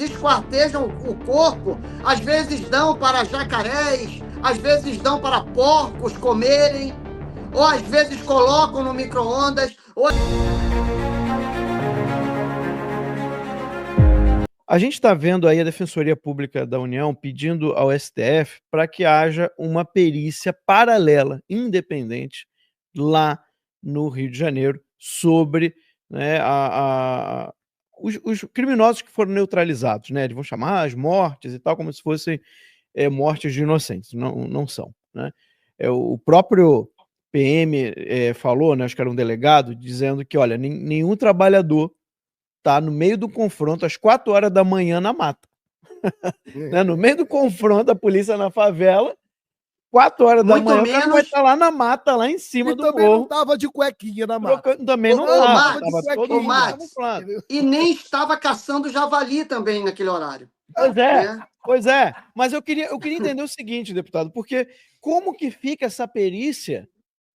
esquartejam o corpo, às vezes dão para jacarés, às vezes dão para porcos comerem, ou às vezes colocam no micro-ondas. A gente está vendo aí a Defensoria Pública da União pedindo ao STF para que haja uma perícia paralela, independente, lá no Rio de Janeiro, sobre, né, os criminosos que foram neutralizados, né? Eles vão chamar as mortes e tal, como se fossem mortes de inocentes. Não são, né? O próprio PM falou, né, acho que era um delegado, dizendo que, olha, nenhum trabalhador tá no meio do confronto às 4 horas da manhã na mata. Né? No meio do confronto, a polícia na favela, 4 horas da manhã, o cara vai estar lá na mata, lá em cima do morro. Também não tava de cuequinha na mata. Também não tava. Tava todo mundo camuflado. E nem estava caçando javali também naquele horário. Pois é. Mas eu queria entender o seguinte, deputado, porque como que fica essa perícia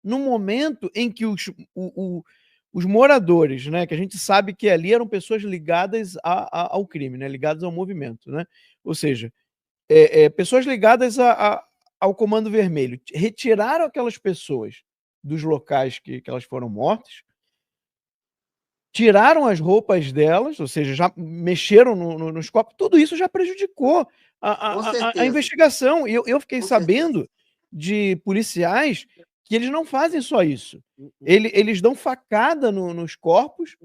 no momento em que os moradores, né, que a gente sabe que ali eram pessoas ligadas ao crime, né, ligadas ao movimento, né? Ou seja, pessoas ligadas ao Comando Vermelho, retiraram aquelas pessoas dos locais que elas foram mortas, tiraram as roupas delas, ou seja, já mexeram nos corpos, tudo isso já prejudicou a investigação. E eu fiquei sabendo de policiais que eles não fazem só isso. Eles dão facada nos corpos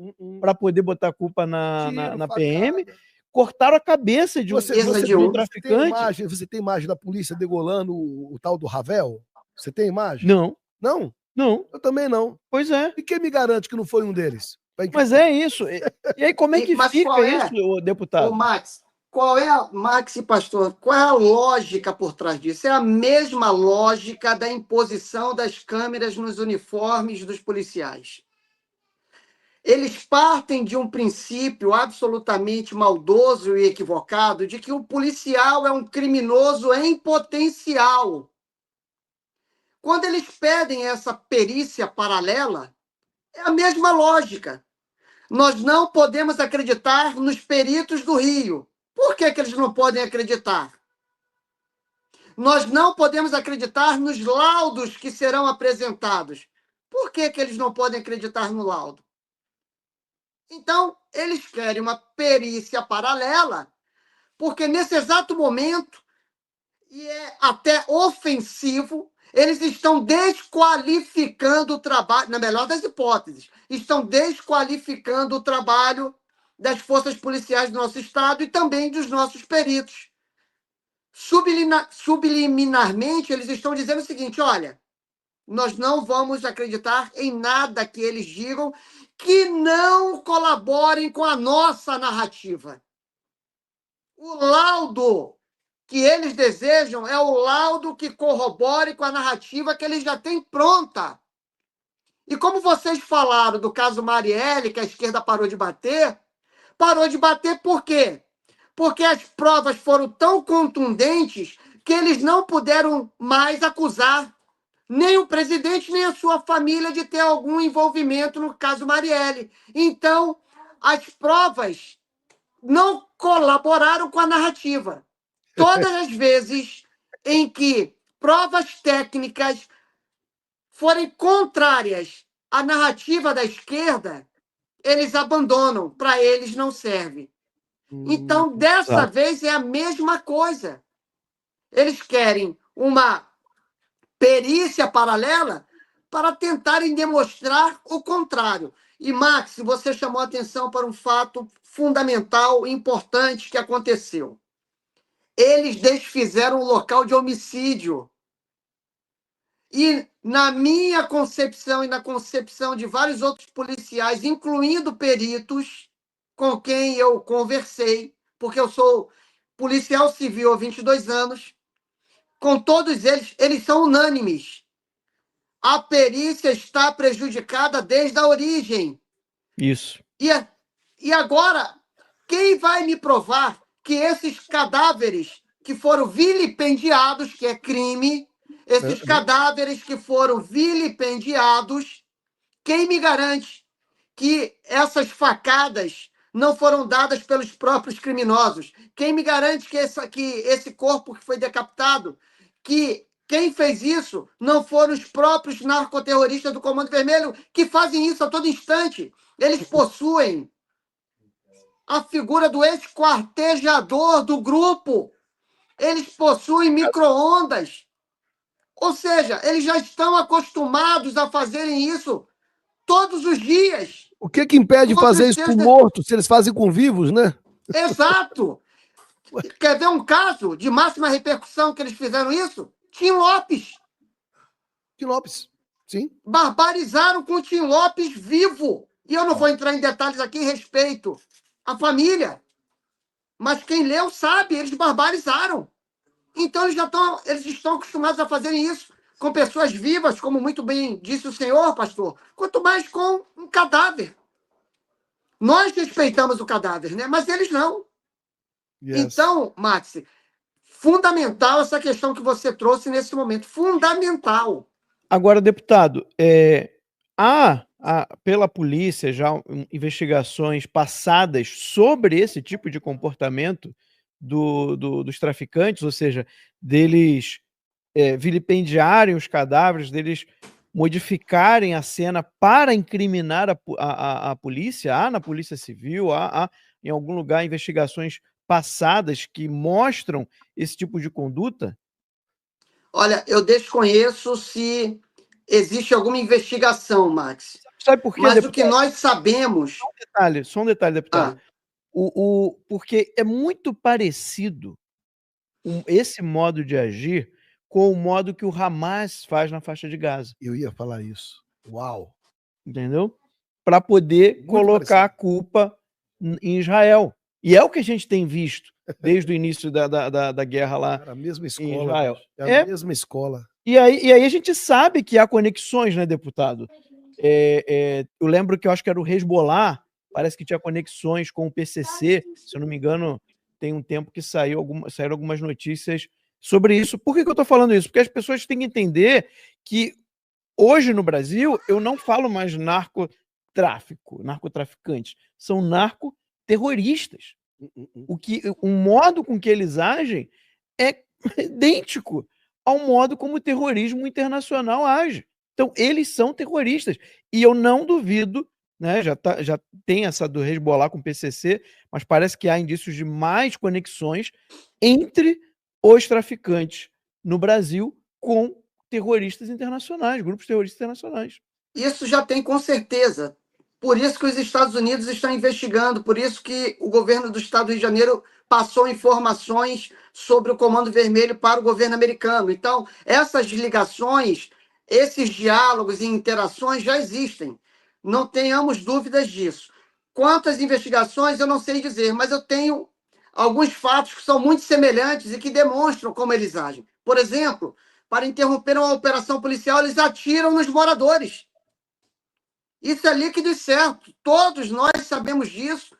para poder botar a culpa na PM. Cortaram a cabeça de um traficante. Você tem imagem da polícia degolando o tal do Ravel? Você tem imagem? Não. Não? Não. Eu também não. Pois é. E quem me garante que não foi um deles? Mas é isso. E aí como é que fica isso, deputado? Max, Max e pastor, qual é a lógica por trás disso? É a mesma lógica da imposição das câmeras nos uniformes dos policiais. Eles partem de um princípio absolutamente maldoso e equivocado de que o policial é um criminoso em potencial. Quando eles pedem essa perícia paralela, é a mesma lógica. Nós não podemos acreditar nos peritos do Rio. Por que eles não podem acreditar? Nós não podemos acreditar nos laudos que serão apresentados. Por que eles não podem acreditar no laudo? Então, eles querem uma perícia paralela, porque nesse exato momento, e é até ofensivo, eles estão desqualificando o trabalho, na melhor das hipóteses, estão desqualificando o trabalho das forças policiais do nosso Estado e também dos nossos peritos. Subliminarmente, eles estão dizendo o seguinte, olha, nós não vamos acreditar em nada que eles digam que não colaborem com a nossa narrativa. O laudo que eles desejam é o laudo que corrobore com a narrativa que eles já têm pronta. E como vocês falaram do caso Marielle, que a esquerda parou de bater por quê? Porque as provas foram tão contundentes que eles não puderam mais acusar nem o presidente, nem a sua família de ter algum envolvimento no caso Marielle. Então, as provas não colaboraram com a narrativa. Todas as vezes em que provas técnicas forem contrárias à narrativa da esquerda, eles abandonam, para eles não serve. Então, dessa vez é a mesma coisa. Eles querem uma perícia paralela para tentarem demonstrar o contrário. E, Max, você chamou a atenção para um fato fundamental, importante que aconteceu. Eles desfizeram o local de homicídio. E, na minha concepção e na concepção de vários outros policiais, incluindo peritos, com quem eu conversei, porque eu sou policial civil há 22 anos, com todos eles são unânimes. A perícia está prejudicada desde a origem. Isso. E agora, quem vai me provar que esses cadáveres que foram vilipendiados, que é crime, esses cadáveres que foram vilipendiados, quem me garante que essas facadas não foram dadas pelos próprios criminosos. Quem me garante que esse corpo que foi decapitado, que quem fez isso não foram os próprios narcoterroristas do Comando Vermelho, que fazem isso a todo instante. Eles possuem a figura do esquartejador do grupo. Eles possuem micro-ondas. Ou seja, eles já estão acostumados a fazerem isso todos os dias. O que impede de fazer isso com mortos, se eles fazem com vivos, né? Exato. Quer ver um caso de máxima repercussão que eles fizeram isso? Tim Lopes. Tim Lopes, sim. Barbarizaram com o Tim Lopes vivo. E eu não vou entrar em detalhes aqui, respeito a família. Mas quem leu sabe, eles barbarizaram. Então eles estão acostumados a fazerem isso com pessoas vivas, como muito bem disse o senhor, pastor, quanto mais com um cadáver. Nós respeitamos o cadáver, né? Mas eles não. Yes. Então, Maxi, fundamental essa questão que você trouxe nesse momento. Fundamental. Agora, deputado, pela polícia já investigações passadas sobre esse tipo de comportamento dos traficantes, ou seja, deles vilipendiarem os cadáveres, deles modificarem a cena para incriminar a polícia. Há na Polícia Civil, há em algum lugar investigações passadas que mostram esse tipo de conduta? Olha, eu desconheço se existe alguma investigação, Max. Sabe por quê, mas deputado? O que nós sabemos... Só um detalhe, deputado. Porque é muito parecido esse modo de agir com o modo que o Hamas faz na faixa de Gaza. Eu ia falar isso. Uau! Entendeu? Para poder muito colocar a culpa em Israel. E é o que a gente tem visto desde o início da guerra lá. Era a mesma escola, em Israel. É a mesma escola. E aí a gente sabe que há conexões, né, deputado? Eu lembro que eu acho que era o Hezbollah, parece que tinha conexões com o PCC, se eu não me engano, tem um tempo que saíram algumas notícias sobre isso. Por que eu estou falando isso? Porque as pessoas têm que entender que hoje no Brasil eu não falo mais narcotraficantes, são narcoterroristas. O modo com que eles agem é idêntico ao modo como o terrorismo internacional age. Então, eles são terroristas. E eu não duvido, né, já tem essa do Hezbollah com o PCC, mas parece que há indícios de mais conexões entre os traficantes no Brasil com terroristas internacionais, grupos terroristas internacionais. Isso já tem com certeza. Por isso que os Estados Unidos estão investigando, por isso que o governo do Estado do Rio de Janeiro passou informações sobre o Comando Vermelho para o governo americano. Então, essas ligações, esses diálogos e interações já existem. Não tenhamos dúvidas disso. Quanto às investigações, eu não sei dizer, mas eu tenho alguns fatos que são muito semelhantes e que demonstram como eles agem. Por exemplo, para interromper uma operação policial, eles atiram nos moradores. Isso é líquido e certo. Todos nós sabemos disso.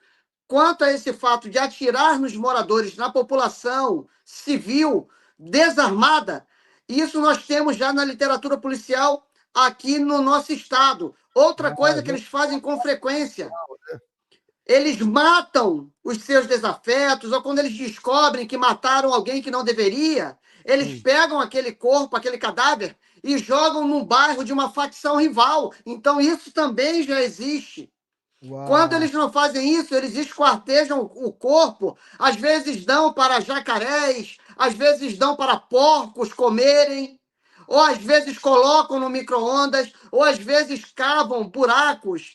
Quanto a esse fato de atirar nos moradores, na população civil desarmada, isso nós temos já na literatura policial aqui no nosso estado. Outra coisa que eles fazem com frequência, eles matam os seus desafetos, ou quando eles descobrem que mataram alguém que não deveria, eles pegam aquele corpo, aquele cadáver, e jogam num bairro de uma facção rival. Então, isso também já existe. Uau. Quando eles não fazem isso, eles esquartejam o corpo, às vezes dão para jacarés, às vezes dão para porcos comerem, ou às vezes colocam no micro-ondas, ou às vezes cavam buracos